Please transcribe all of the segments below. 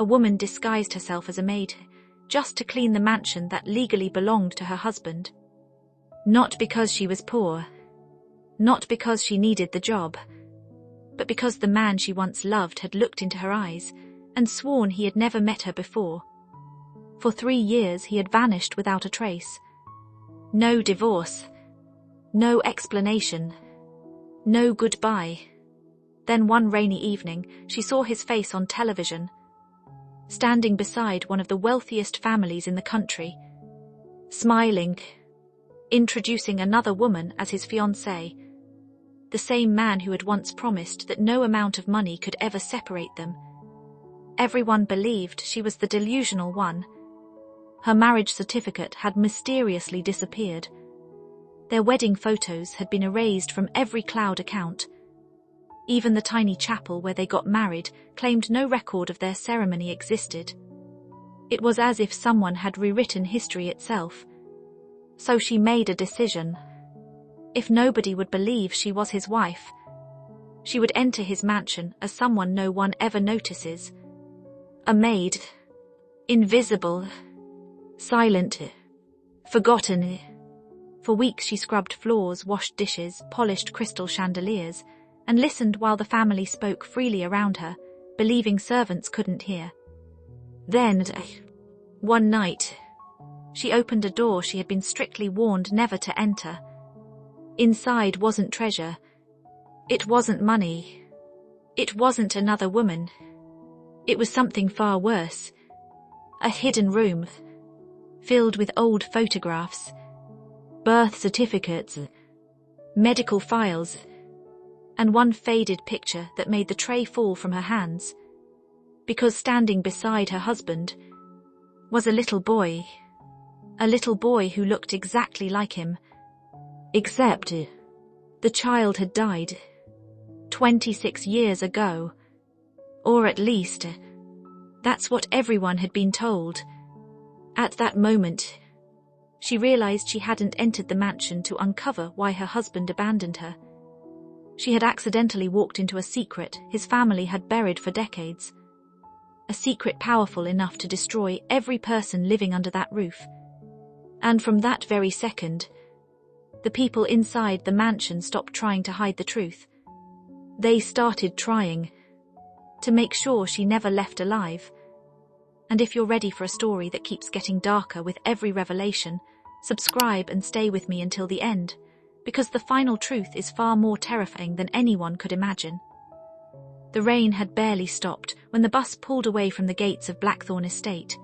A woman disguised herself as a maid, just to clean the mansion that legally belonged to her husband. Not because she was poor, not because she needed the job, but because the man she once loved had looked into her eyes and sworn he had never met her before. For 3 years he had vanished without a trace. No divorce, no explanation, no goodbye. Then one rainy evening, she saw his face on television, standing beside one of the wealthiest families in the country, smiling, introducing another woman as his fiancée, the same man who had once promised that no amount of money could ever separate them. Everyone believed she was the delusional one. Her marriage certificate had mysteriously disappeared. Their wedding photos had been erased from every cloud account. Even the tiny chapel where they got married claimed no record of their ceremony existed. It was as if someone had rewritten history itself. So she made a decision. If nobody would believe she was his wife, she would enter his mansion as someone no one ever notices. A maid. Invisible. Silent. Forgotten. For weeks she scrubbed floors, washed dishes, polished crystal chandeliers, and listened while the family spoke freely around her, believing servants couldn't hear. Then, one night, she opened a door she had been strictly warned never to enter. Inside wasn't treasure. It wasn't money. It wasn't another woman. It was something far worse. A hidden room, filled with old photographs, birth certificates, medical files, and one faded picture that made the tray fall from her hands, because standing beside her husband was a little boy who looked exactly like him, except the child had died 26 years ago, or at least that's what everyone had been told. At that moment, she realized she hadn't entered the mansion to uncover why her husband abandoned her. She had accidentally walked into a secret his family had buried for decades. A secret powerful enough to destroy every person living under that roof. And from that very second, the people inside the mansion stopped trying to hide the truth. They started trying to make sure she never left alive. And if you're ready for a story that keeps getting darker with every revelation, subscribe and stay with me until the end, because the final truth is far more terrifying than anyone could imagine. The rain had barely stopped when the bus pulled away from the gates of Blackthorn Estate.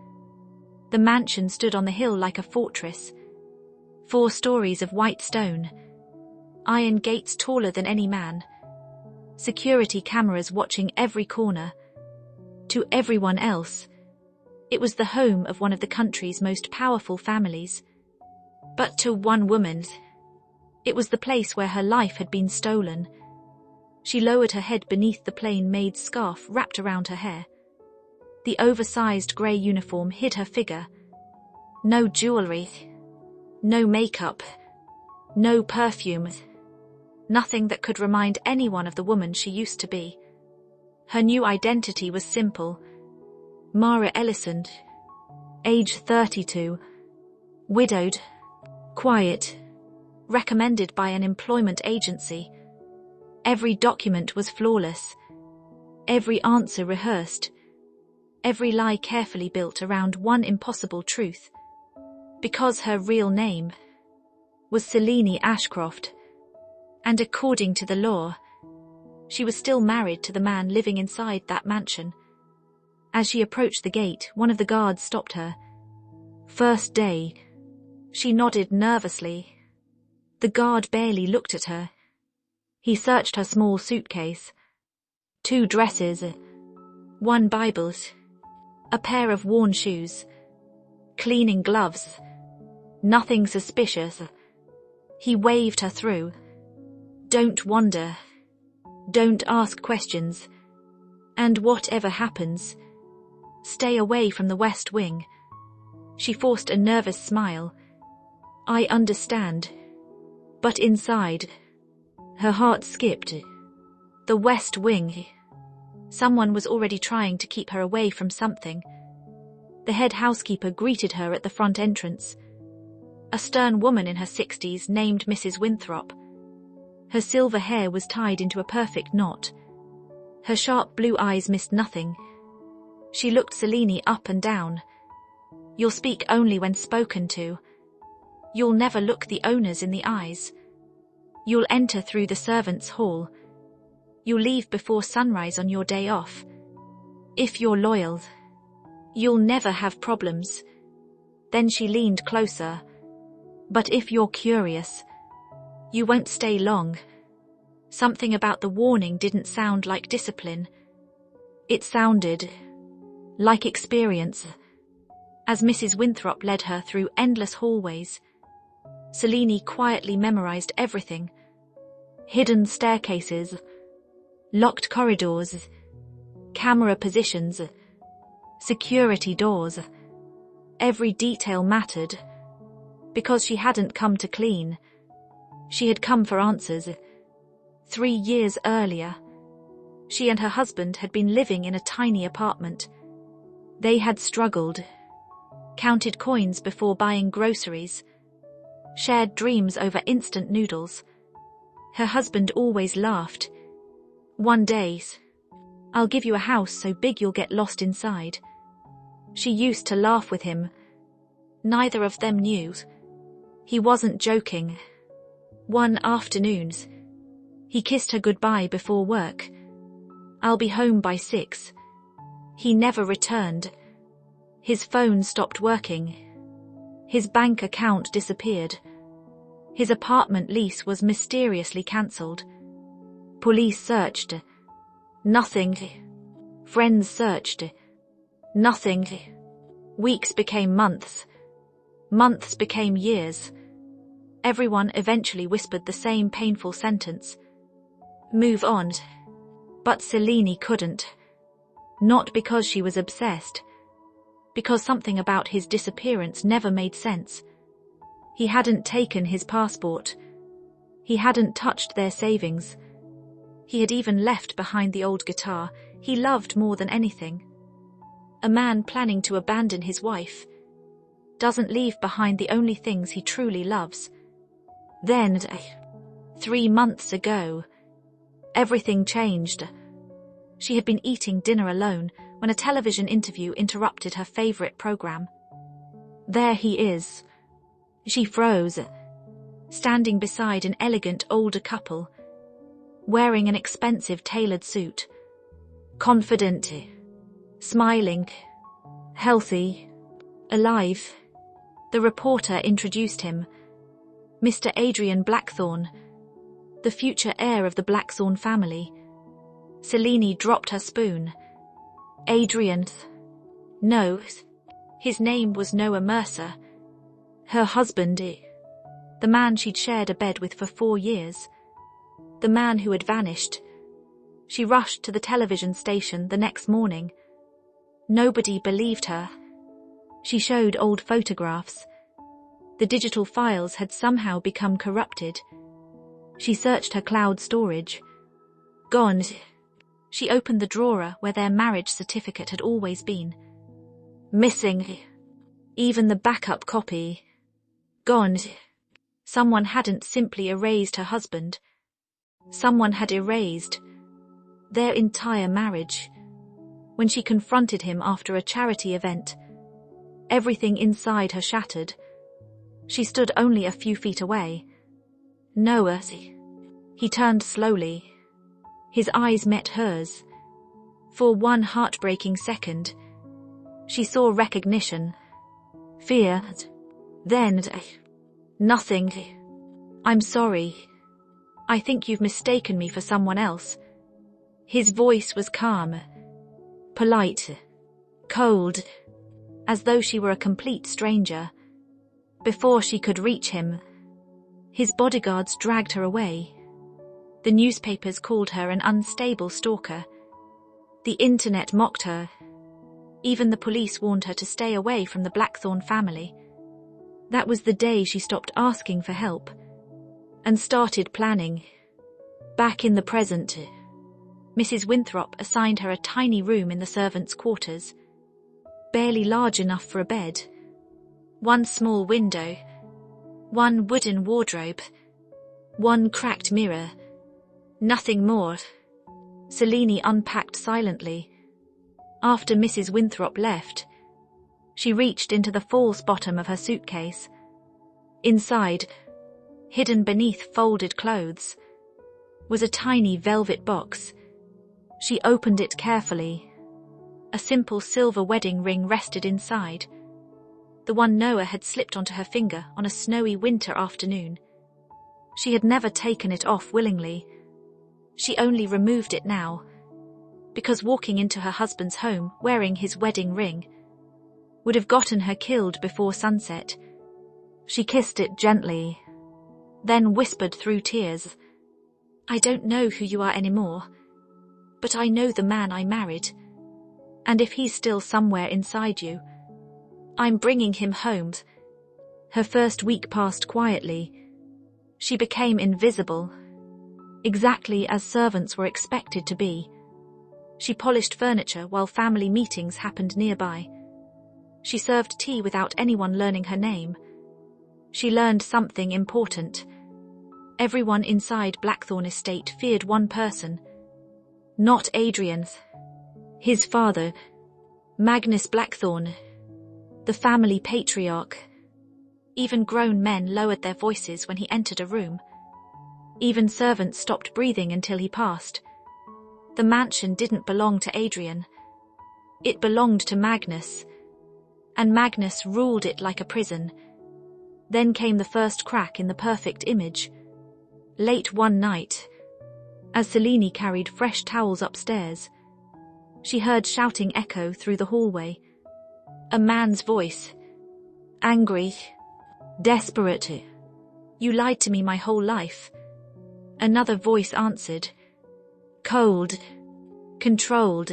The mansion stood on the hill like a fortress. 4 stories of white stone, iron gates taller than any man, security cameras watching every corner. To everyone else, it was the home of one of the country's most powerful families. But to one woman, it was the place where her life had been stolen. She lowered her head beneath the plain maid scarf wrapped around her hair. The oversized grey uniform hid her figure. No jewelry, no makeup, no perfume, nothing that could remind anyone of the woman she used to be. Her new identity was simple. Mara Ellison, age 32, widowed, quiet, recommended by an employment agency. Every document was flawless, every answer rehearsed, every lie carefully built around one impossible truth. Because her real name was Selene Ashcroft, and according to the law, she was still married to the man living inside that mansion. As she approached the gate, one of the guards stopped her. First day. She nodded nervously. The guard barely looked at her. He searched her small suitcase. 2 dresses, 1 Bible, a pair of worn shoes, cleaning gloves. Nothing suspicious. He waved her through. Don't wander. Don't ask questions. And whatever happens, stay away from the West Wing. She forced a nervous smile. I understand. But inside, her heart skipped. The West Wing. Someone was already trying to keep her away from something. The head housekeeper greeted her at the front entrance. A stern woman in her 60s named Mrs. Winthrop. Her silver hair was tied into a perfect knot. Her sharp blue eyes missed nothing. She looked Selene up and down. You'll speak only when spoken to. You'll never look the owners in the eyes. You'll enter through the servants' hall. You'll leave before sunrise on your day off. If you're loyal, you'll never have problems. Then she leaned closer. But if you're curious, you won't stay long. Something about the warning didn't sound like discipline. It sounded like experience. As Mrs. Winthrop led her through endless hallways, Selene quietly memorized everything. Hidden staircases, locked corridors, camera positions, security doors. Every detail mattered. Because she hadn't come to clean. She had come for answers. 3 years earlier, she and her husband had been living in a tiny apartment. They had struggled, counted coins before buying groceries, shared dreams over instant noodles. Her husband always laughed. One day, I'll give you a house so big you'll get lost inside. She used to laugh with him. Neither of them knew. He wasn't joking. One afternoon, he kissed her goodbye before work. I'll be home by 6. He never returned. His phone stopped working. His bank account disappeared. His apartment lease was mysteriously cancelled. Police searched. Nothing. Friends searched. Nothing. Weeks became months. Months became years. Everyone eventually whispered the same painful sentence. Move on. But Selene couldn't. Not because she was obsessed. Because something about his disappearance never made sense. He hadn't taken his passport. He hadn't touched their savings. He had even left behind the old guitar he loved more than anything. A man planning to abandon his wife doesn't leave behind the only things he truly loves. Then, 3 months ago, everything changed. She had been eating dinner alone when a television interview interrupted her favorite program. There he is. She froze, standing beside an elegant older couple, wearing an expensive tailored suit, confident, smiling, healthy, alive. The reporter introduced him, Mr. Adrian Blackthorne, the future heir of the Blackthorne family. Selene dropped her spoon. Adrian. No, his name was Noah Mercer. Her husband, the man she'd shared a bed with for 4 years. The man who had vanished. She rushed to the television station the next morning. Nobody believed her. She showed old photographs. The digital files had somehow become corrupted. She searched her cloud storage. Gone. She opened the drawer where their marriage certificate had always been. Missing. Even the backup copy. Gone. Someone hadn't simply erased her husband. Someone had erased their entire marriage. When she confronted him after a charity event, everything inside her shattered. She stood only a few feet away. Noah. He turned slowly. His eyes met hers. For one heartbreaking second, she saw recognition, fear, then nothing. I'm sorry. I think you've mistaken me for someone else. His voice was calm, polite, cold, as though she were a complete stranger. Before she could reach him, his bodyguards dragged her away. The newspapers called her an unstable stalker. The internet mocked her. Even the police warned her to stay away from the Blackthorne family. That was the day she stopped asking for help and started planning. Back in the present, Mrs. Winthrop assigned her a tiny room in the servants' quarters, barely large enough for a bed. One small window, one wooden wardrobe, one cracked mirror, nothing more. Selene unpacked silently. After Mrs. Winthrop left, she reached into the false bottom of her suitcase. Inside, hidden beneath folded clothes, was a tiny velvet box. She opened it carefully. A simple silver wedding ring rested inside, the one Noah had slipped onto her finger on a snowy winter afternoon. She had never taken it off willingly. She only removed it now, because walking into her husband's home wearing his wedding ring would have gotten her killed before sunset. She kissed it gently, then whispered through tears, "I don't know who you are anymore, but I know the man I married, and if he's still somewhere inside you, I'm bringing him home." Her first week passed quietly. She became invisible, exactly as servants were expected to be. She polished furniture while family meetings happened nearby. She served tea without anyone learning her name. She learned something important. Everyone inside Blackthorn Estate feared one person. Not Adrian. His father, Magnus Blackthorn, the family patriarch. Even grown men lowered their voices when he entered a room. Even servants stopped breathing until he passed. The mansion didn't belong to Adrian. It belonged to Magnus, and Magnus ruled it like a prison. Then came the first crack in the perfect image. Late one night, as Selene carried fresh towels upstairs, she heard shouting echo through the hallway. A man's voice, angry, desperate. "You lied to me my whole life." Another voice answered, cold, controlled.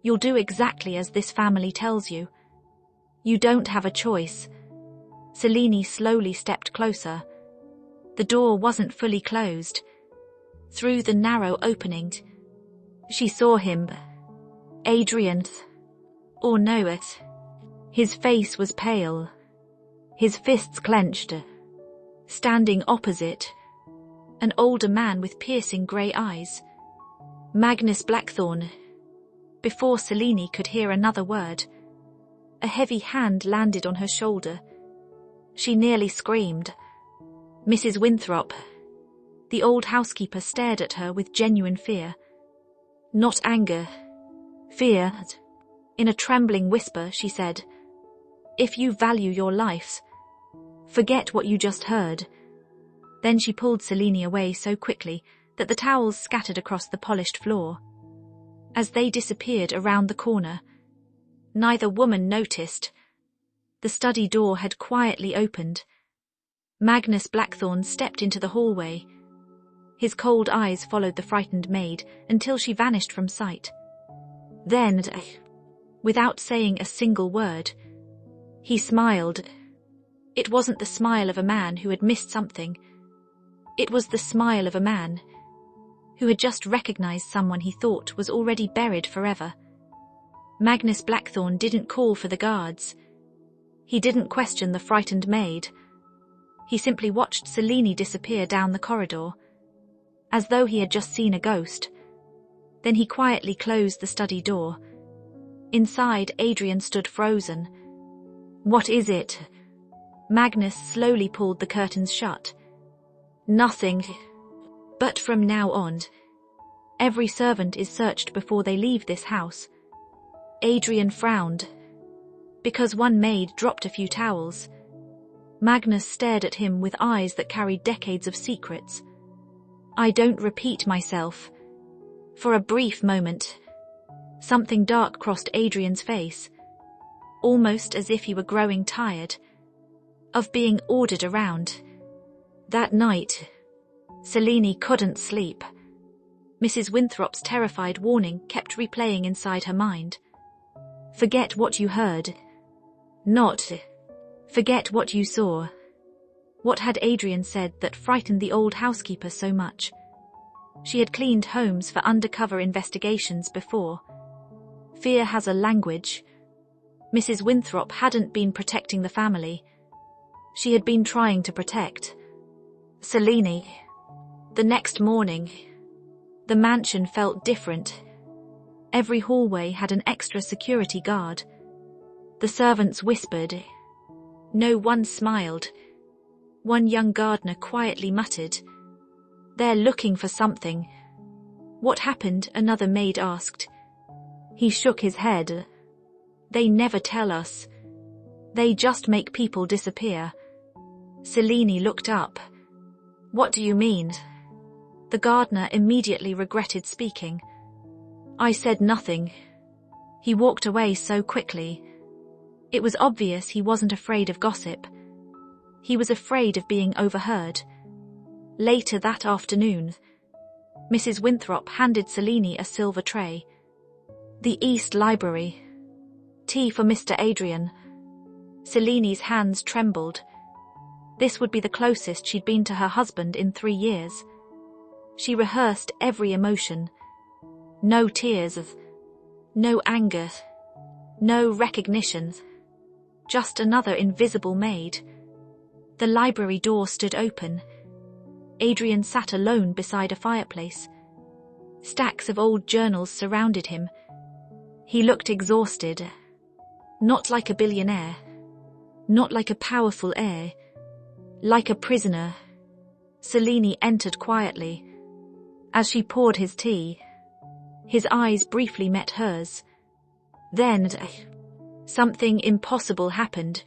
"You'll do exactly as this family tells you. You don't have a choice." Selene slowly stepped closer. The door wasn't fully closed. Through the narrow opening, she saw him. Adrian. Or Noah. His face was pale, his fists clenched. Standing opposite, an older man with piercing grey eyes. Magnus Blackthorn. Before Selene could hear another word, a heavy hand landed on her shoulder. She nearly screamed. Mrs. Winthrop. The old housekeeper stared at her with genuine fear. Not anger, fear. In a trembling whisper, she said, "If you value your lives, forget what you just heard." Then she pulled Selene away so quickly that the towels scattered across the polished floor. As they disappeared around the corner, neither woman noticed. The study door had quietly opened. Magnus Blackthorn stepped into the hallway. His cold eyes followed the frightened maid until she vanished from sight. Then, without saying a single word, he smiled. It wasn't the smile of a man who had missed something. It was the smile of a man who had just recognized someone he thought was already buried forever. Magnus Blackthorn didn't call for the guards. He didn't question the frightened maid. He simply watched Selene disappear down the corridor, as though he had just seen a ghost. Then he quietly closed the study door. Inside, Adrian stood frozen. "What is it?" Magnus slowly pulled the curtains shut. "Nothing. But from now on, every servant is searched before they leave this house." Adrian frowned. Because one maid dropped a few towels, Magnus stared at him with eyes that carried decades of secrets. "I don't repeat myself." For a brief moment, something dark crossed Adrian's face, almost as if he were growing tired of being ordered around. That night, Selene couldn't sleep. Mrs. Winthrop's terrified warning kept replaying inside her mind. Forget what you heard. Not forget what you saw. What had Adrian said that frightened the old housekeeper so much? She had cleaned homes for undercover investigations before. Fear has a language. Mrs. Winthrop hadn't been protecting the family. She had been trying to protect Selene. The next morning, the mansion felt different. Every hallway had an extra security guard. The servants whispered. No one smiled. One young gardener quietly muttered, "They're looking for something." "What happened?" another maid asked. He shook his head. "They never tell us. They just make people disappear." Selene looked up. "What do you mean?" The gardener immediately regretted speaking. "I said nothing." He walked away so quickly. It was obvious he wasn't afraid of gossip. He was afraid of being overheard. Later that afternoon, Mrs. Winthrop handed Selene a silver tray. "The East Library. Tea for Mr. Adrian." Selene's hands trembled. This would be the closest she'd been to her husband in 3 years. She rehearsed every emotion. No tears, no anger, no recognition. Just another invisible maid. The library door stood open. Adrian sat alone beside a fireplace. Stacks of old journals surrounded him. He looked exhausted. Not like a billionaire. Not like a powerful heir. Like a prisoner. Selene entered quietly. As she poured his tea, his eyes briefly met hers. Then, something impossible happened.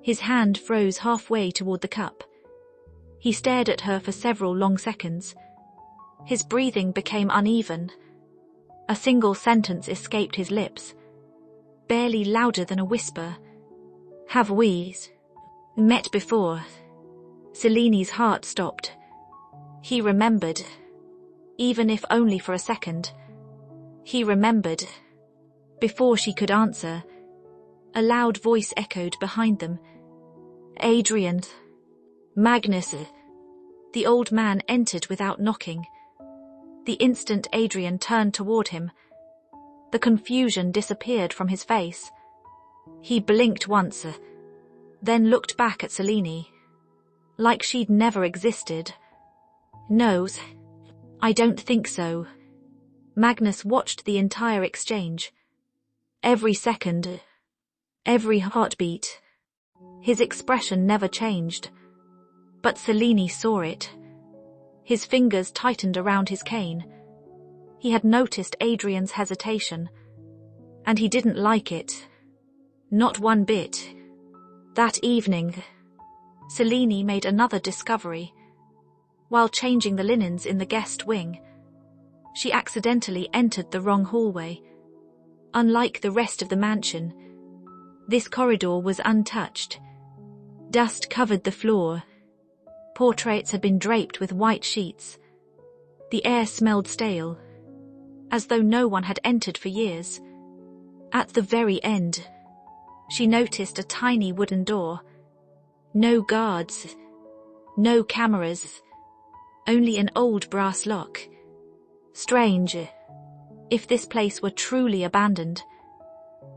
His hand froze halfway toward the cup. He stared at her for several long seconds. His breathing became uneven. A single sentence escaped his lips, barely louder than a whisper. "Have we met before?" Selene's heart stopped. He remembered, even if only for a second. He remembered. Before she could answer, a loud voice echoed behind them. "Adrian." "Magnus." The old man entered without knocking. The instant Adrian turned toward him, the confusion disappeared from his face. He blinked once, then looked back at Selene, like she'd never existed. "No, I don't think so." Magnus watched the entire exchange. Every second, every heartbeat. His expression never changed. But Selene saw it. His fingers tightened around his cane. He had noticed Adrian's hesitation, and he didn't like it. Not one bit. That evening, Selene made another discovery. While changing the linens in the guest wing, she accidentally entered the wrong hallway. Unlike the rest of the mansion, this corridor was untouched. Dust covered the floor. Portraits had been draped with white sheets. The air smelled stale, as though no one had entered for years. At the very end, she noticed a tiny wooden door. No guards, no cameras, only an old brass lock. Strange. If this place were truly abandoned,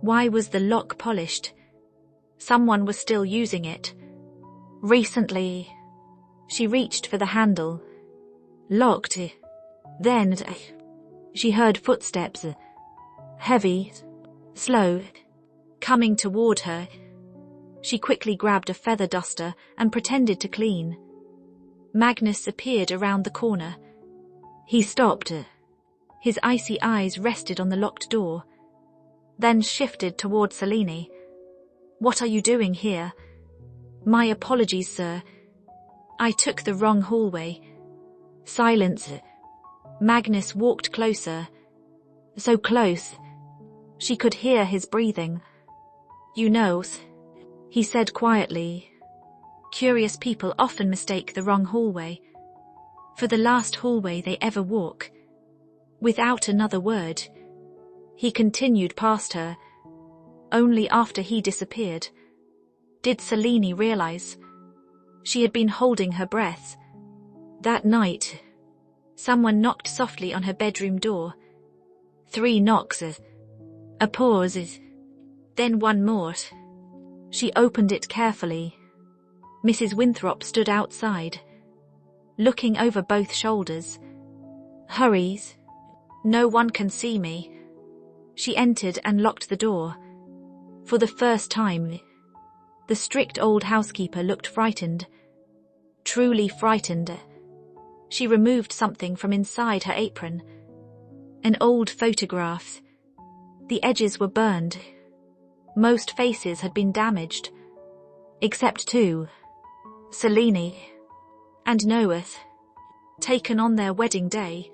why was the lock polished? Someone was still using it. Recently, she reached for the handle. Locked. Then, she heard footsteps. Heavy, slow, coming toward her. She quickly grabbed a feather duster and pretended to clean. Magnus appeared around the corner. He stopped. His icy eyes rested on the locked door, then shifted toward Selene. "What are you doing here?" "My apologies, sir. I took the wrong hallway." Silence. Magnus walked closer. So close, she could hear his breathing. "You know," he said quietly, "curious people often mistake the wrong hallway for the last hallway they ever walk." Without another word, he continued past her. Only after he disappeared did Selene realize she had been holding her breath. That night, Someone knocked softly on her bedroom door. 3 knocks. A pause. Then one more. She opened it carefully. Mrs. Winthrop stood outside, looking over both shoulders. Hurries. No one can see me. She entered and locked the door. For the first time, the strict old housekeeper looked frightened. Truly frightened. She removed something from inside her apron. An old photograph. The edges were burned. Most faces had been damaged. Except 2. Selene and Noah. Taken on their wedding day.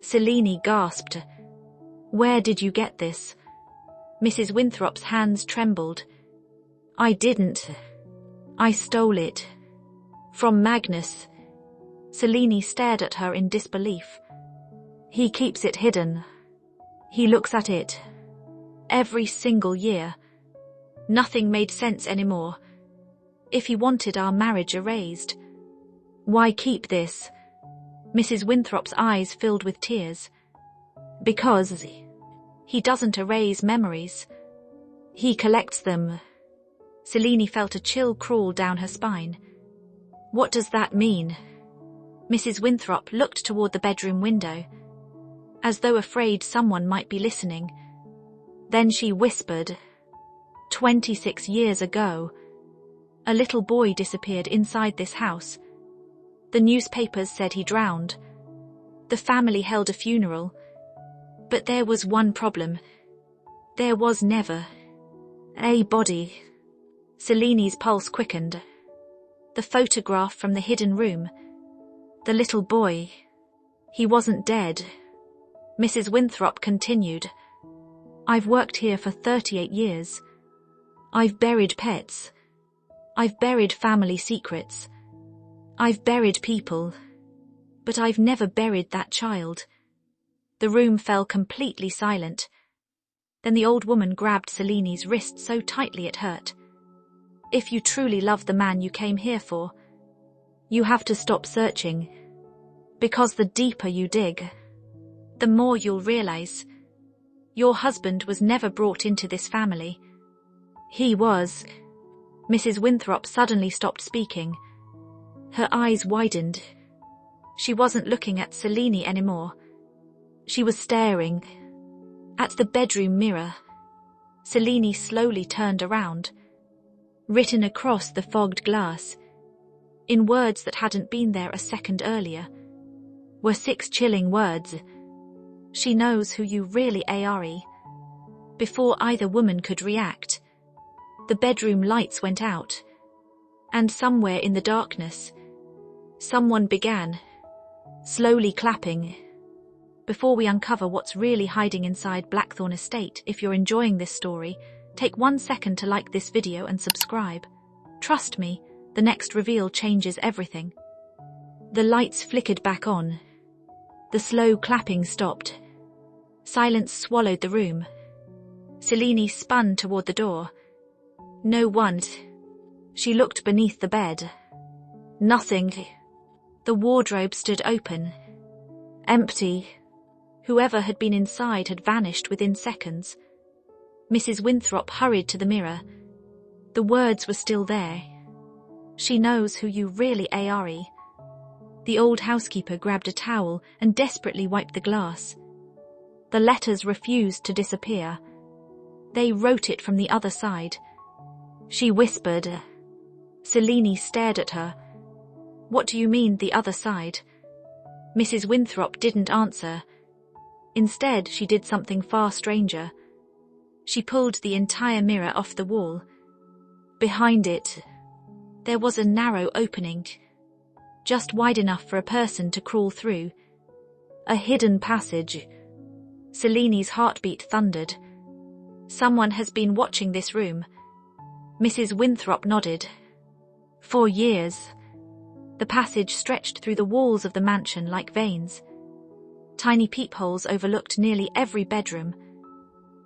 Selene gasped. Where did you get this? Mrs. Winthrop's hands trembled. I didn't. I stole it. From Magnus. Selene stared at her in disbelief. He keeps it hidden. He looks at it every single year. Nothing made sense anymore. If he wanted our marriage erased, why keep this? Mrs. Winthrop's eyes filled with tears. Because he doesn't erase memories. He collects them. Selene felt a chill crawl down her spine. What does that mean? Mrs. Winthrop looked toward the bedroom window, as though afraid someone might be listening. Then she whispered, 26 years ago, a little boy disappeared inside this house. The newspapers said he drowned. The family held a funeral. But there was one problem. There was never a body. Selene's pulse quickened. The photograph from the hidden room. The little boy. He wasn't dead. Mrs. Winthrop continued. I've worked here for 38 years. I've buried pets. I've buried family secrets. I've buried people. But I've never buried that child. The room fell completely silent. Then the old woman grabbed Selene's wrist so tightly it hurt. If you truly love the man you came here for, you have to stop searching. Because the deeper you dig, the more you'll realize. Your husband was never brought into this family. He was. Mrs. Winthrop suddenly stopped speaking. Her eyes widened. She wasn't looking at Selene anymore. She was staring at the bedroom mirror. Selene slowly turned around. Written across the fogged glass, in words that hadn't been there a second earlier, were 6 chilling words. She knows who you really are. Before either woman could react, the bedroom lights went out, and somewhere in the darkness, someone began, slowly clapping. Before we uncover what's really hiding inside Blackthorn Estate, if you're enjoying this story, take 1 second to like this video and subscribe. Trust me, the next reveal changes everything. The lights flickered back on. The slow clapping stopped. Silence swallowed the room. Selene spun toward the door. No one. She looked beneath the bed. Nothing. The wardrobe stood open. Empty. Whoever had been inside had vanished within seconds. Mrs. Winthrop hurried to the mirror. The words were still there. She knows who you really are. The old housekeeper grabbed a towel and desperately wiped the glass. The letters refused to disappear. They wrote it from the other side. She whispered. Selene stared at her. What do you mean, the other side? Mrs. Winthrop didn't answer. Instead, she did something far stranger. She pulled the entire mirror off the wall. Behind it, there was a narrow opening, just wide enough for a person to crawl through. A hidden passage. Selene's heartbeat thundered. Someone has been watching this room. Mrs. Winthrop nodded. For years. The passage stretched through the walls of the mansion like veins. Tiny peepholes overlooked nearly every bedroom,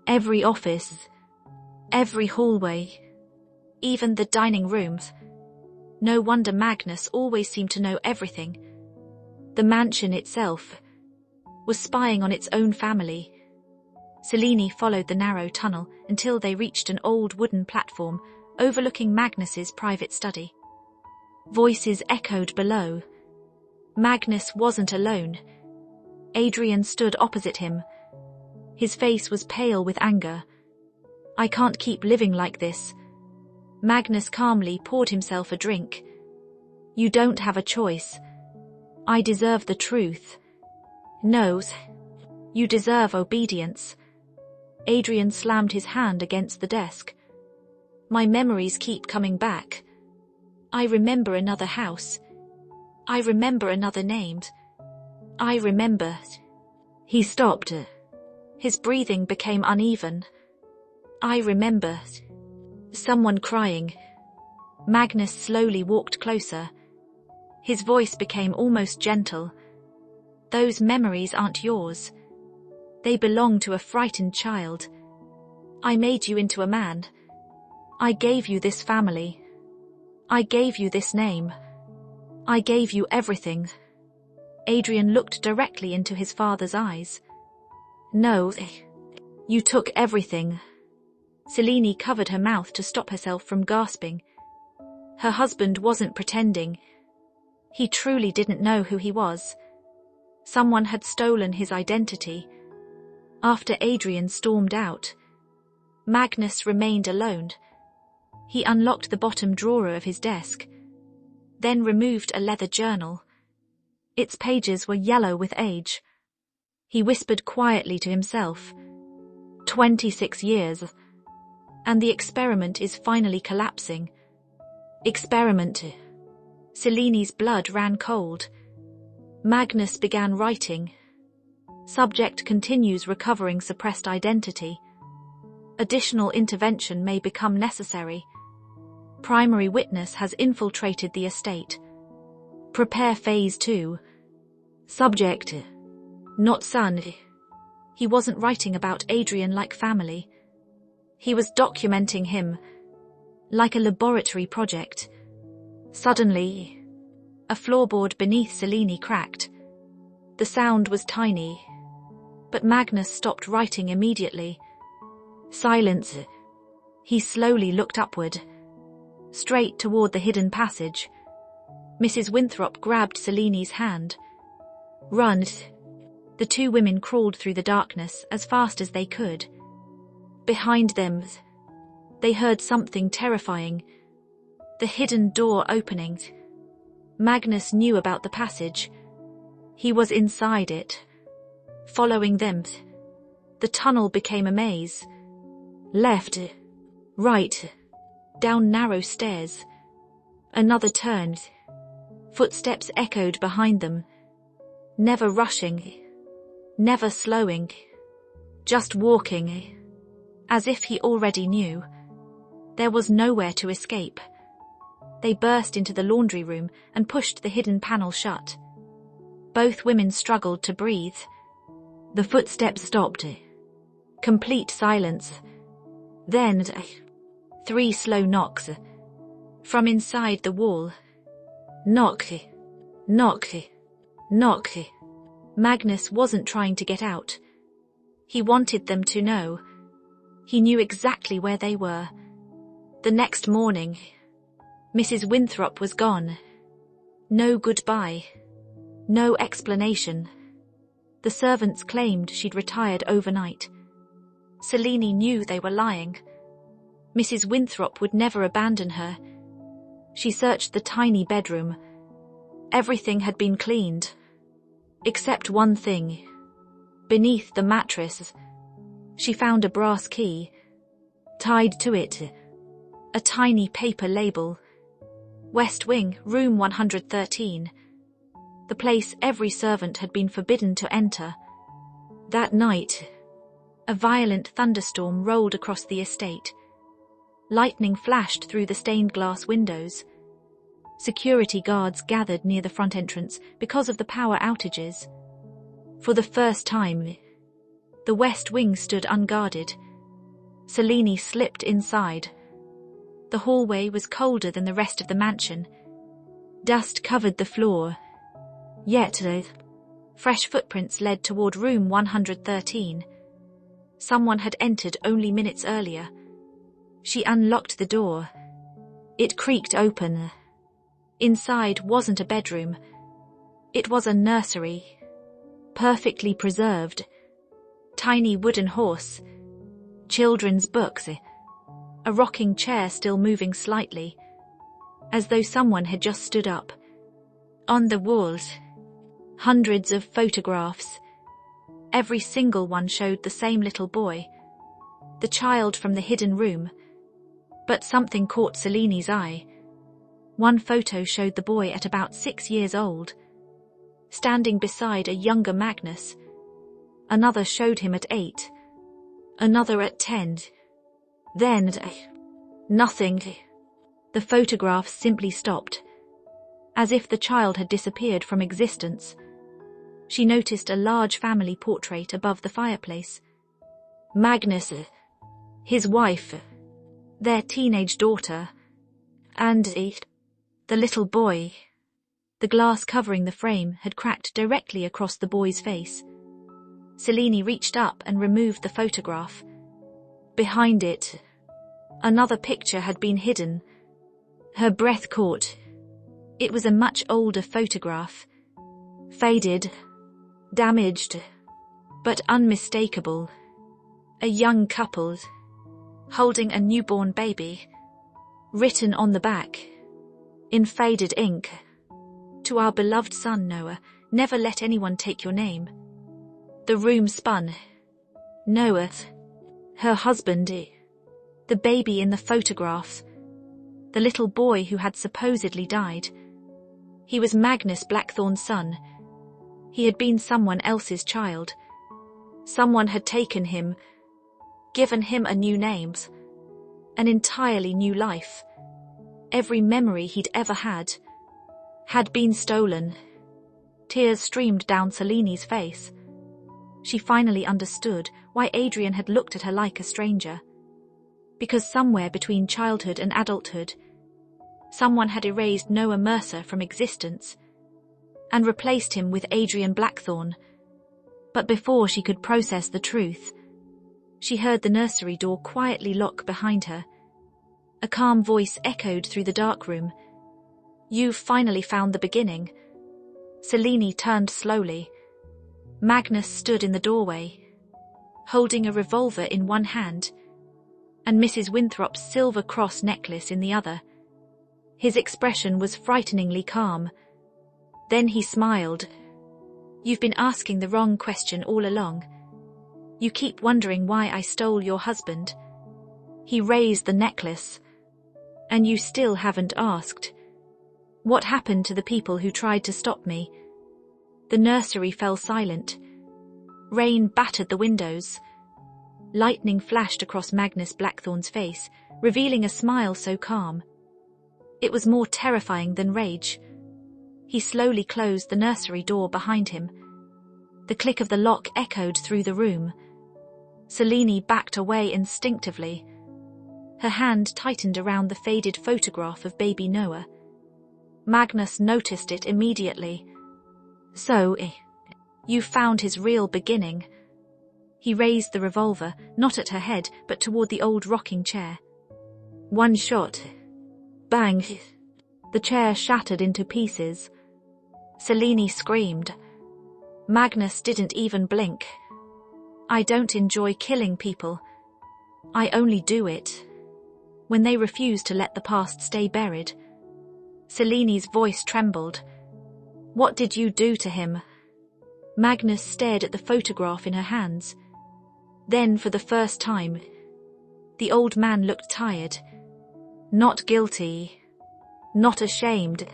every office, every hallway, even the dining rooms. No wonder Magnus always seemed to know everything. The mansion itself was spying on its own family. Selene followed the narrow tunnel until they reached an old wooden platform overlooking Magnus's private study. Voices echoed below. Magnus wasn't alone. Adrian stood opposite him. His face was pale with anger. "I can't keep living like this." Magnus calmly poured himself a drink. "You don't have a choice. I deserve the truth." "No, you deserve obedience." Adrian slammed his hand against the desk. "My memories keep coming back. I remember another house. I remember another name. I remember." He stopped. His breathing became uneven. "I remember someone crying." Magnus slowly walked closer. His voice became almost gentle. "Those memories aren't yours. They belong to a frightened child. I made you into a man. I gave you this family. I gave you this name. I gave you everything." Adrian looked directly into his father's eyes. "No, you took everything." Selene covered her mouth to stop herself from gasping. Her husband wasn't pretending. He truly didn't know who he was. Someone had stolen his identity. After Adrian stormed out, Magnus remained alone. He unlocked the bottom drawer of his desk, then removed a leather journal. Its pages were yellow with age. He whispered quietly to himself, 26 years, and the experiment is finally collapsing. Experiment. Selene's blood ran cold. Magnus began writing. Subject continues recovering suppressed identity. Additional intervention may become necessary. Primary witness has infiltrated the estate. Prepare phase 2. Subject. Not son. He wasn't writing about Adrian like family. He was documenting him, like a laboratory project. Suddenly, a floorboard beneath Selene cracked. The sound was tiny, but Magnus stopped writing immediately. Silence. He slowly looked upward, straight toward the hidden passage. Mrs. Winthrop grabbed Selene's hand. "Run." The two women crawled through the darkness as fast as they could. Behind them, they heard something terrifying. The hidden door opening. Magnus knew about the passage. He was inside it, following them. The tunnel became a maze. Left, right, down narrow stairs. Another turn. Footsteps echoed behind them. Never rushing, never slowing, just walking, as if he already knew. There was nowhere to escape. They burst into the laundry room and pushed the hidden panel shut. Both women struggled to breathe. The footsteps stopped. Complete silence. Then, 3 slow knocks. From inside the wall. Knock, knock, knock. Magnus wasn't trying to get out. He wanted them to know. He knew exactly where they were. The next morning, Mrs. Winthrop was gone. No goodbye. No explanation. The servants claimed she'd retired overnight. Selene knew they were lying. Mrs. Winthrop would never abandon her. She searched the tiny bedroom. Everything had been cleaned, except one thing. Beneath the mattress, she found a brass key. Tied to it, a tiny paper label. West Wing, room 113. The place every servant had been forbidden to enter. That night, a violent thunderstorm rolled across the estate. Lightning flashed through the stained glass windows. Security guards gathered near the front entrance because of the power outages. For the first time, the West Wing stood unguarded. Selene slipped inside. The hallway was colder than the rest of the mansion. Dust covered the floor. Yet, fresh footprints led toward room 113. Someone had entered only minutes earlier. She unlocked the door. It creaked open. Inside wasn't a bedroom. It was a nursery, perfectly preserved. Tiny wooden horse, children's books, a rocking chair still moving slightly, as though someone had just stood up. On the walls, hundreds of photographs. Every single one showed the same little boy, the child from the hidden room. But something caught Selini's eye. One photo showed the boy at about 6 years old, standing beside a younger Magnus. Another showed him at 8, another at 10. Then, nothing. The photographs simply stopped, as if the child had disappeared from existence. She noticed a large family portrait above the fireplace. Magnus, his wife, their teenage daughter, and the little boy. The glass covering the frame had cracked directly across the boy's face. Selini reached up and removed the photograph. Behind it, another picture had been hidden. Her breath caught. It was a much older photograph. Faded, damaged, but unmistakable. A young couple, holding a newborn baby. Written on the back, in faded ink, "To our beloved son Noah, never let anyone take your name." The room spun. Noah, her husband, the baby in the photograph, the little boy who had supposedly died. He was Magnus Blackthorne's son. He had been someone else's child. Someone had taken him, given him a new name, an entirely new life. Every memory he'd ever had been stolen. Tears streamed down Selini's face. She finally understood why Adrian had looked at her like a stranger. Because somewhere between childhood and adulthood, someone had erased Noah Mercer from existence and replaced him with Adrian Blackthorne. But before she could process the truth, she heard the nursery door quietly lock behind her. A calm voice echoed through the dark room. "You've finally found the beginning." Selini turned slowly. Magnus stood in the doorway, holding a revolver in one hand and Mrs. Winthrop's silver cross necklace in the other. His expression was frighteningly calm. Then he smiled. "You've been asking the wrong question all along. You keep wondering why I stole your husband." He raised the necklace. "And you still haven't asked. What happened to the people who tried to stop me?" The nursery fell silent. Rain battered the windows. Lightning flashed across Magnus Blackthorne's face, revealing a smile so calm. It was more terrifying than rage. He slowly closed the nursery door behind him. The click of the lock echoed through the room. Selini backed away instinctively. Her hand tightened around the faded photograph of baby Noah. Magnus noticed it immediately. "So, you found his real beginning." He raised the revolver, not at her head, but toward the old rocking chair. One shot. Bang. The chair shattered into pieces. Selini screamed. Magnus didn't even blink. "I don't enjoy killing people. I only do it when they refuse to let the past stay buried." Selini's voice trembled. "What did you do to him?" Magnus stared at the photograph in her hands. Then, for the first time, the old man looked tired. Not guilty, not ashamed,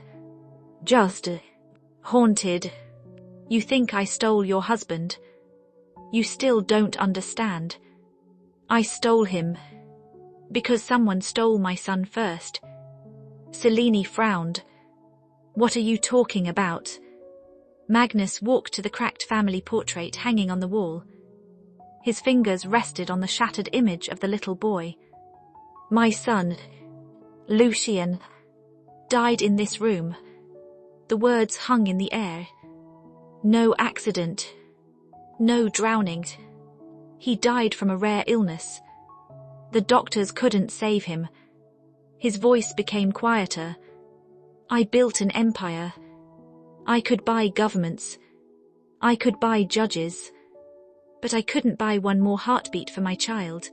just haunted. "You think I stole your husband? You still don't understand. I stole him because someone stole my son first." Selini frowned. "What are you talking about?" Magnus walked to the cracked family portrait hanging on the wall. His fingers rested on the shattered image of the little boy. "My son, Lucien, died in this room." The words hung in the air. No accident. No drowning. He died from a rare illness. The doctors couldn't save him. His voice became quieter. I built an empire. I could buy governments. I could buy judges. But I couldn't buy one more heartbeat for my child.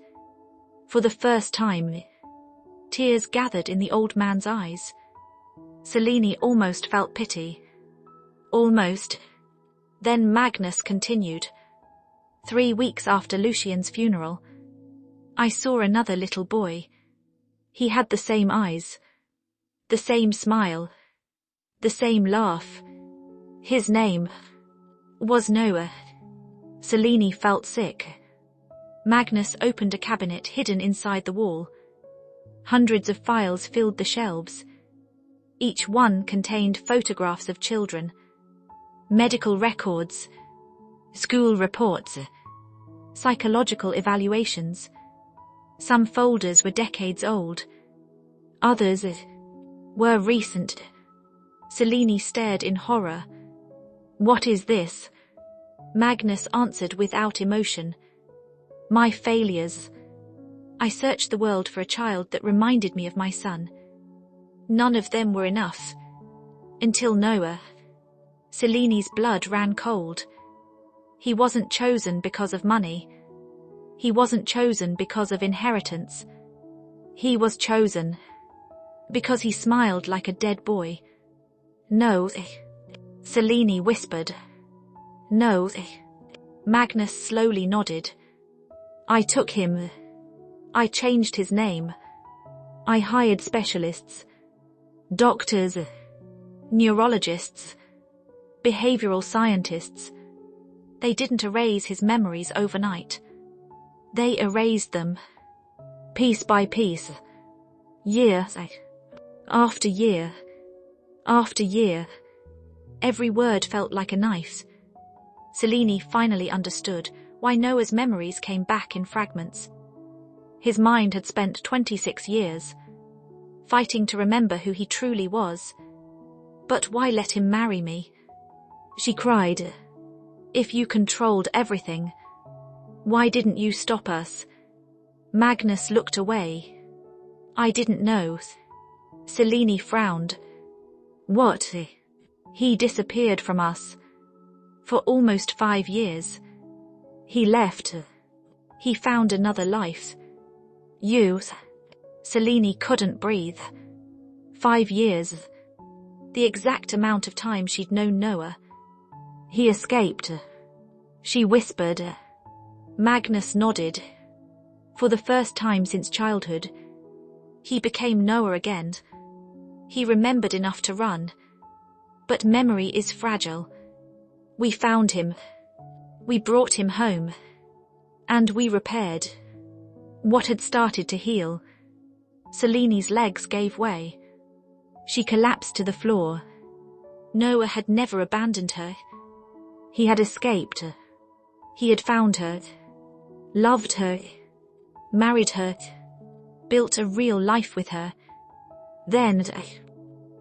For the first time, tears gathered in the old man's eyes. Selene almost felt pity. Almost. Then Magnus continued. 3 weeks after Lucian's funeral, I saw another little boy. He had the same eyes, the same smile, the same laugh. His name was Noah. Selene felt sick. Magnus opened a cabinet hidden inside the wall. Hundreds of files filled the shelves. Each one contained photographs of children, medical records, school reports, psychological evaluations. Some folders were decades old. Others were recent. Selene stared in horror. What is this? Magnus answered without emotion. My failures. I searched the world for a child that reminded me of my son. None of them were enough. Until Noah. Selene's blood ran cold. He wasn't chosen because of money. He wasn't chosen because of inheritance. He was chosen because he smiled like a dead boy. No, Selene whispered. No. Magnus slowly nodded. I took him. I changed his name. I hired specialists, doctors, neurologists, behavioral scientists. They didn't erase his memories overnight. They erased them, piece by piece, year after year, after year. Every word felt like a knife. Selene finally understood why Noah's memories came back in fragments. His mind had spent 26 years fighting to remember who he truly was. But why let him marry me? She cried. If you controlled everything, why didn't you stop us? Magnus looked away. I didn't know. Selene frowned. What? He disappeared from us. For almost 5 years. He left. He found another life. You. Selene couldn't breathe. 5 years. The exact amount of time she'd known Noah. He escaped. She whispered. Magnus nodded. For the first time since childhood, he became Noah again. He remembered enough to run. But memory is fragile. We found him. We brought him home. And we repaired what had started to heal. Selene's legs gave way. She collapsed to the floor. Noah had never abandoned her. He had escaped. He had found her, loved her, married her, built a real life with her. Then,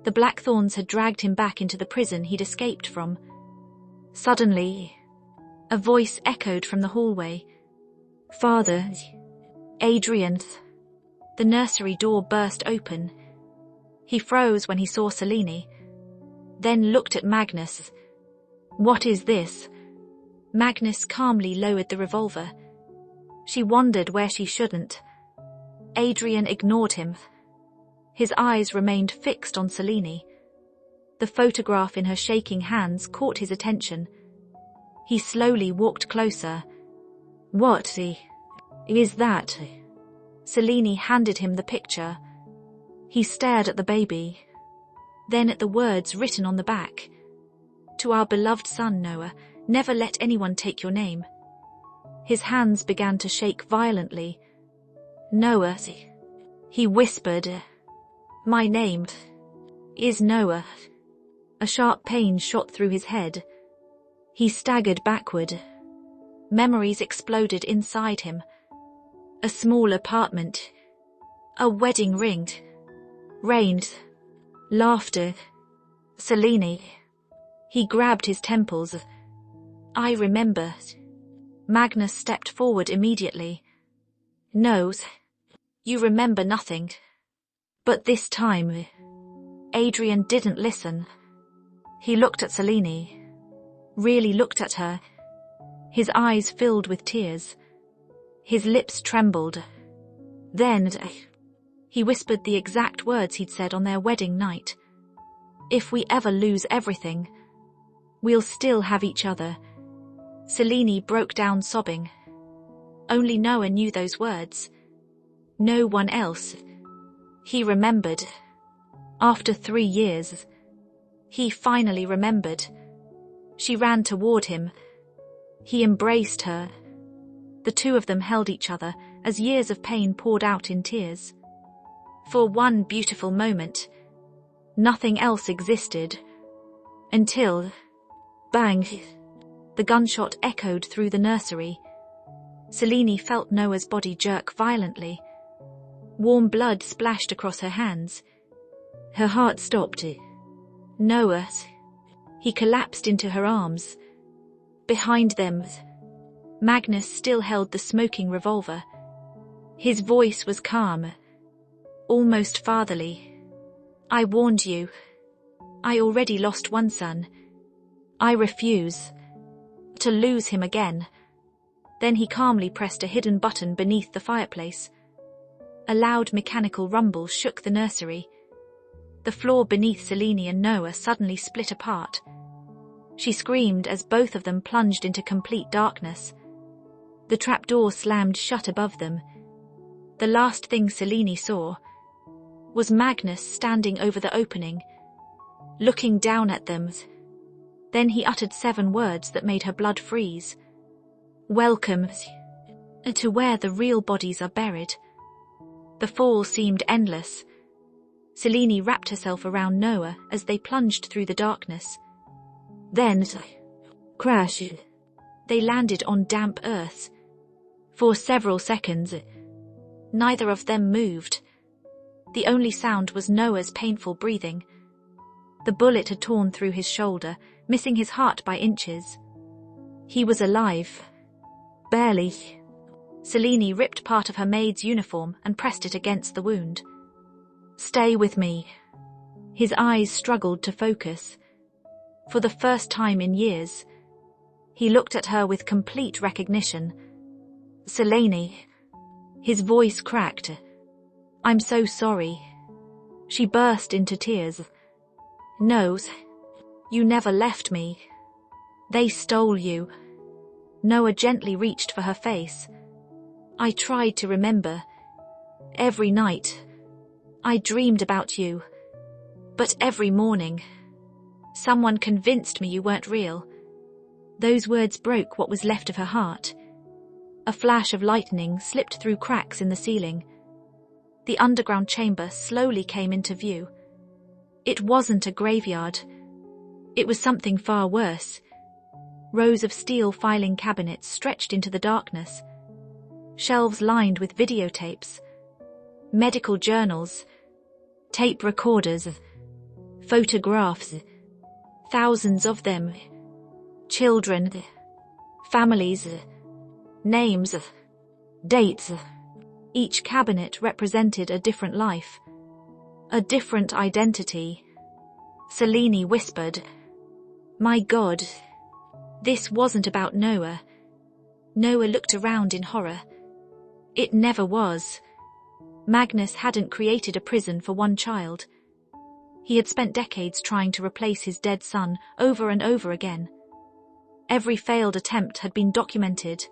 the Blackthorns had dragged him back into the prison he'd escaped from. Suddenly, a voice echoed from the hallway. Father, Adrian. The nursery door burst open. He froze when he saw Selene, then looked at Magnus. What is this? Magnus calmly lowered the revolver. She wondered where she shouldn't. Adrian ignored him. His eyes remained fixed on Selene. The photograph in her shaking hands caught his attention. He slowly walked closer. What is that? Selene handed him the picture. He stared at the baby, then at the words written on the back. To our beloved son, Noah, never let anyone take your name. His hands began to shake violently. Noah, he whispered. My name is Noah. A sharp pain shot through his head. He staggered backward. Memories exploded inside him. A small apartment. A wedding ring. Rain. Laughter. Selene. He grabbed his temples. I remember. Magnus stepped forward immediately. No, you remember nothing. But this time, Adrian didn't listen. He looked at Selene. Really looked at her. His eyes filled with tears. His lips trembled. Then, he whispered the exact words he'd said on their wedding night. If we ever lose everything, we'll still have each other. Selene broke down sobbing. Only Noah knew those words. No one else. He remembered. After 3 years, he finally remembered. She ran toward him. He embraced her. The two of them held each other as years of pain poured out in tears. For one beautiful moment, nothing else existed. Until, bang, the gunshot echoed through the nursery. Selene felt Noah's body jerk violently. Warm blood splashed across her hands. Her heart stopped. Noah. He collapsed into her arms. Behind them, Magnus still held the smoking revolver. His voice was calm, almost fatherly. I warned you. I already lost one son. I refuse to lose him again. Then he calmly pressed a hidden button beneath the fireplace. A loud mechanical rumble shook the nursery. The floor beneath Selene and Noah suddenly split apart. She screamed as both of them plunged into complete darkness. The trapdoor slammed shut above them. The last thing Selene saw was Magnus standing over the opening, looking down at them. Then he uttered 7 words that made her blood freeze. Welcome to where the real bodies are buried. The fall seemed endless. Selene wrapped herself around Noah as they plunged through the darkness. Then, crash, they landed on damp earth. For several seconds, neither of them moved. The only sound was Noah's painful breathing. The bullet had torn through his shoulder, missing his heart by inches. He was alive. Barely. Selene ripped part of her maid's uniform and pressed it against the wound. Stay with me. His eyes struggled to focus. For the first time in years, he looked at her with complete recognition. Selene. His voice cracked. I'm so sorry. She burst into tears. No, you never left me. They stole you. Noah gently reached for her face. I tried to remember. Every night, I dreamed about you. But every morning, someone convinced me you weren't real. Those words broke what was left of her heart. A flash of lightning slipped through cracks in the ceiling. The underground chamber slowly came into view. It wasn't a graveyard. It was something far worse. Rows of steel filing cabinets stretched into the darkness. Shelves lined with videotapes, medical journals, tape recorders, photographs, thousands of them. Children, families, names, dates. Each cabinet represented a different life, a different identity. Selene whispered, My God, this wasn't about Noah. Noah looked around in horror. It never was. Magnus hadn't created a prison for one child. He had spent decades trying to replace his dead son over and over again. Every failed attempt had been documented.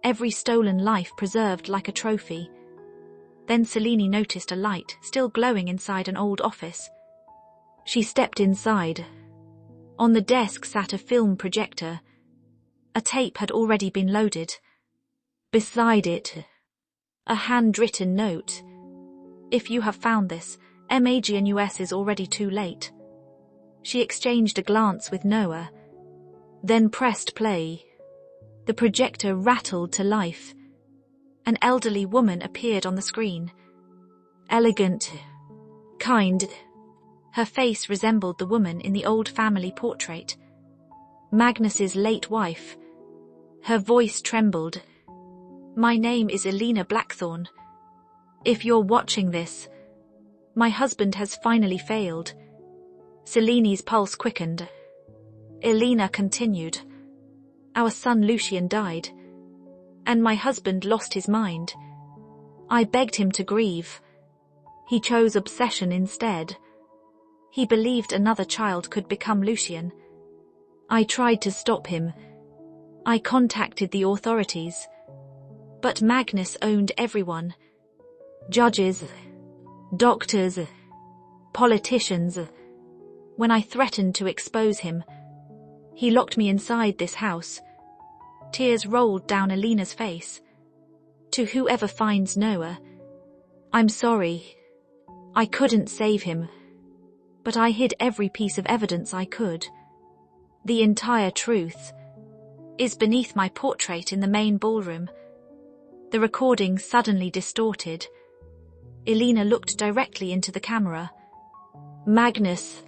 Every stolen life preserved like a trophy. Then Selene noticed a light still glowing inside an old office. She stepped inside. On the desk sat a film projector. A tape had already been loaded. Beside it, a handwritten note. If you have found this, MAGNUS is already too late. She exchanged a glance with Noah, then pressed play. The projector rattled to life. An elderly woman appeared on the screen. Elegant, kind. Her face resembled the woman in the old family portrait. Magnus's late wife. Her voice trembled. "My name is Elena Blackthorne. If you're watching this, my husband has finally failed." Celine's pulse quickened. Elena continued. "Our son Lucian died, and my husband lost his mind. I begged him to grieve. He chose obsession instead. He believed another child could become Lucian. I tried to stop him. I contacted the authorities. But Magnus owned everyone. Judges, doctors, politicians. When I threatened to expose him, he locked me inside this house." Tears rolled down Elena's face. "To whoever finds Noah, I'm sorry. I couldn't save him. But I hid every piece of evidence I could. The entire truth is beneath my portrait in the main ballroom." The recording suddenly distorted. Elena looked directly into the camera. "Magnus,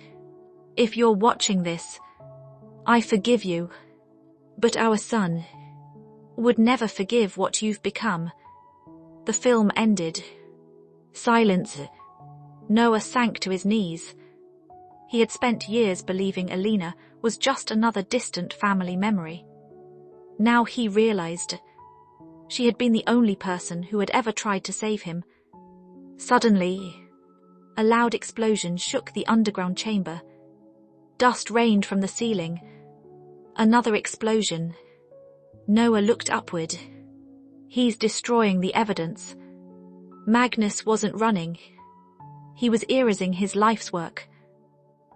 if you're watching this, I forgive you. But our son would never forgive what you've become." The film ended. Silence. Noah sank to his knees. He had spent years believing Elena was just another distant family memory. Now he realized she had been the only person who had ever tried to save him. Suddenly, a loud explosion shook the underground chamber. Dust rained from the ceiling. Another explosion. Noah looked upward. "He's destroying the evidence." Magnus wasn't running. He was erasing his life's work.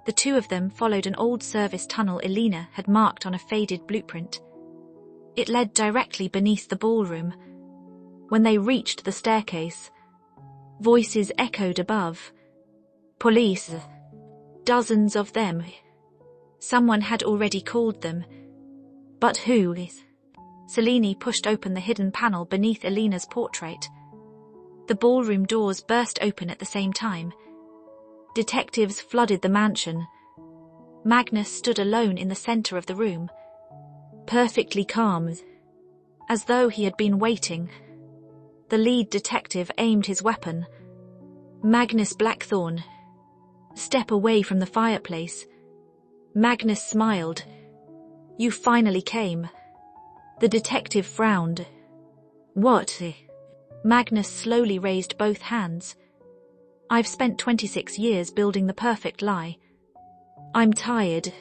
The two of them followed an old service tunnel Elena had marked on a faded blueprint. It led directly beneath the ballroom. When they reached the staircase, voices echoed above. Police. Dozens of them. Someone had already called them. But who? Selene pushed open the hidden panel beneath Elena's portrait. The ballroom doors burst open at the same time. Detectives flooded the mansion. Magnus stood alone in the center of the room, perfectly calm, as though he had been waiting. The lead detective aimed his weapon. "Magnus Blackthorne, step away from the fireplace." Magnus smiled. "You finally came." The detective frowned. "What?" Magnus slowly raised both hands. "I've spent 26 years building the perfect lie. I'm tired."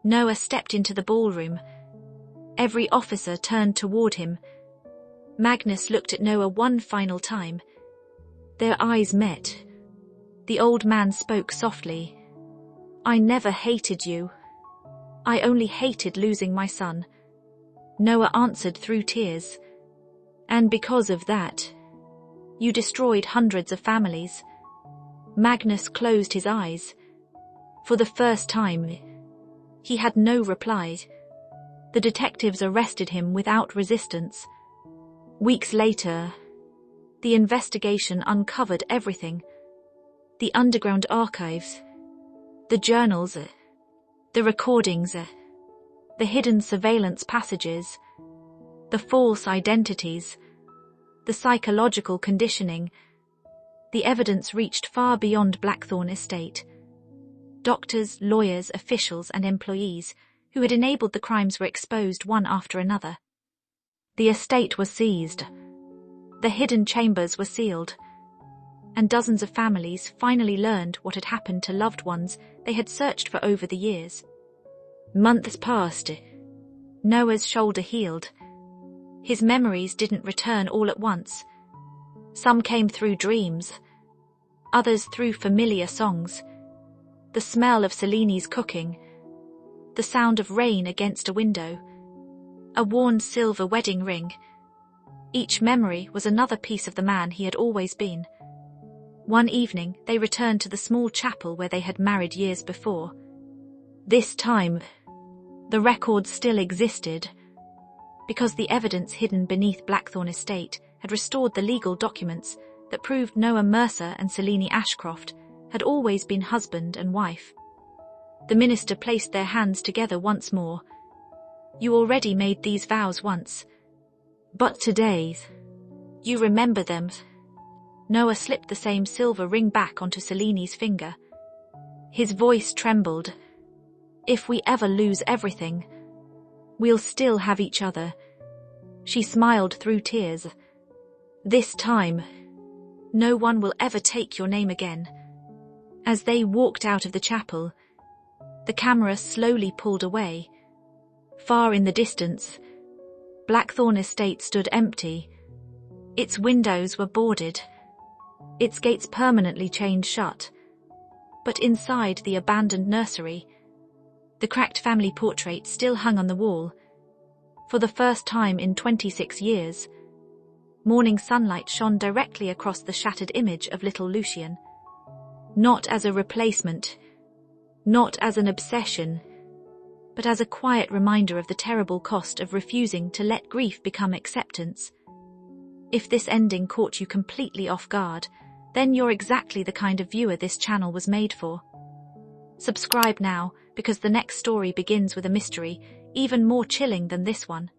Noah stepped into the ballroom. Every officer turned toward him. Magnus looked at Noah one final time. Their eyes met. The old man spoke softly. "I never hated you. I only hated losing my son." Noah answered through tears. "And because of that, you destroyed hundreds of families." Magnus closed his eyes. For the first time, he had no reply. The detectives arrested him without resistance. Weeks later, the investigation uncovered everything. The underground archives, the journals, the recordings, the hidden surveillance passages, the false identities, the psychological conditioning. The evidence reached far beyond Blackthorne Estate. Doctors, lawyers, officials, and employees who had enabled the crimes were exposed one after another. The estate was seized. The hidden chambers were sealed. And dozens of families finally learned what had happened to loved ones they had searched for over the years. Months passed. Noah's shoulder healed. His memories didn't return all at once. Some came through dreams, others through familiar songs. The smell of Selene's cooking, the sound of rain against a window, a worn silver wedding ring. Each memory was another piece of the man he had always been. One evening, they returned to the small chapel where they had married years before. This time, the records still existed, because the evidence hidden beneath Blackthorne Estate had restored the legal documents that proved Noah Mercer and Selene Ashcroft had always been husband and wife. The minister placed their hands together once more, You already made these vows once. But today, you remember them. Noah slipped the same silver ring back onto Seleni's finger. His voice trembled. If we ever lose everything, we'll still have each other. She smiled through tears. This time, no one will ever take your name again. As they walked out of the chapel, the camera slowly pulled away. Far in the distance, Blackthorn Estate stood empty. Its windows were boarded, its gates permanently chained shut. But inside the abandoned nursery, the cracked family portrait still hung on the wall. For the first time in 26 years, morning sunlight shone directly across the shattered image of little Lucien. Not as a replacement, not as an obsession, but as a quiet reminder of the terrible cost of refusing to let grief become acceptance. If this ending caught you completely off guard, then you're exactly the kind of viewer this channel was made for. Subscribe now, because the next story begins with a mystery even more chilling than this one.